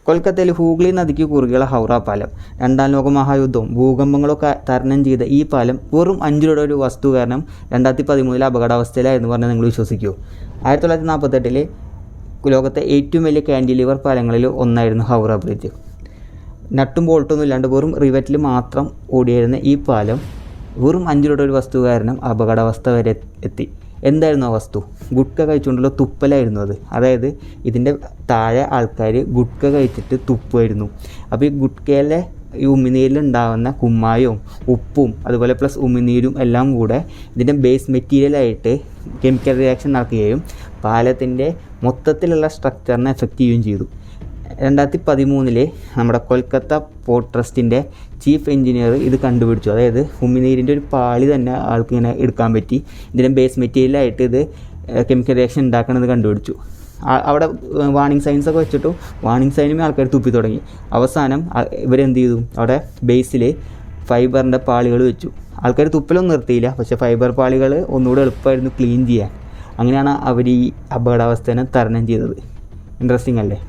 കൊൽക്കത്തയിൽ ഹൂഗ്ലി നദിക്ക് കുറുകെയുള്ള ഹൗറ പാലം. രണ്ടാം ലോക മഹായുദ്ധവും ഭൂകമ്പങ്ങളൊക്കെ തരണം ചെയ്ത ഈ പാലം വെറും 5 രൂപയുടെ ഒരു വസ്തു കാരണം 2013 അപകടാവസ്ഥയിലായിരുന്നു പറഞ്ഞാൽ നിങ്ങൾ വിശ്വസിക്കുമോ? 1948 ലോകത്തെ ഏറ്റവും വലിയ കാൻഡിലിവർ പാലങ്ങളിൽ ഒന്നായിരുന്നു ഹൗറ ബ്രിഡ്ജ്. നട്ടും ബോൾട്ടൊന്നും ഇല്ലാണ്ട് വെറും റിവറ്റിൽ മാത്രം ഓടിയായിരുന്ന ഈ പാലം വെറും 5 രൂപയുടെ ഒരു വസ്തു കാരണം അപകടാവസ്ഥ വരെ എത്തി. എന്തായിരുന്നു ആ വസ്തു? ഗുഡ്ക കഴിച്ചുകൊണ്ടുള്ള തുപ്പലായിരുന്നു അത്. അതായത് ഇതിൻ്റെ താഴെ ആൾക്കാർ ഗുഡ്ക കഴിച്ചിട്ട് തുപ്പുമായിരുന്നു. അപ്പോൾ ഈ ഗുഡ്കയിലെ ഈ ഉമിനീരിലുണ്ടാകുന്ന കുമ്മായവും ഉപ്പും അതുപോലെ പ്ലസ് ഉമിനീരും എല്ലാം കൂടെ ഇതിൻ്റെ ബേസ് മെറ്റീരിയലായിട്ട് കെമിക്കൽ റിയാക്ഷൻ നടക്കുകയും പാലത്തിൻ്റെ മൊത്തത്തിലുള്ള സ്ട്രക്ചറിനെ എഫക്റ്റ് ചെയ്യുകയും ചെയ്തു. 2013 നമ്മുടെ കൊൽക്കത്ത പോർട്ട് ട്രസ്റ്റിൻ്റെ ചീഫ് എഞ്ചിനീയർ ഇത് കണ്ടുപിടിച്ചു. അതായത് ഉമിനീരിൻ്റെ ഒരു പാളി തന്നെ ആൾക്ക് ഇങ്ങനെ എടുക്കാൻ പറ്റി. ഇതിൻ്റെ ബേസ് മെറ്റീരിയലായിട്ട് ഇത് കെമിക്കൽ റിയാക്ഷൻ ഉണ്ടാക്കണത് കണ്ടുപിടിച്ചു. അവിടെ വാർണിംഗ് സൈൻസൊക്കെ വെച്ചിട്ടു വാർണിംഗ് സൈനുമേ ആൾക്കാർ തുപ്പി തുടങ്ങി. അവസാനം ഇവരെന്ത് ചെയ്തു? അവിടെ ബേസിൽ ഫൈബറിൻ്റെ പാളികൾ വെച്ചു. ആൾക്കാർ തുപ്പലൊന്നും നിർത്തിയില്ല, പക്ഷേ ഫൈബർ പാളികൾ ഒന്നുകൂടെ എളുപ്പമായിരുന്നു ക്ലീൻ ചെയ്യാൻ. അങ്ങനെയാണ് അവർ ഈ അപകടാവസ്ഥേനെ തരണം ചെയ്തത്. ഇൻട്രസ്റ്റിംഗ് അല്ലേ?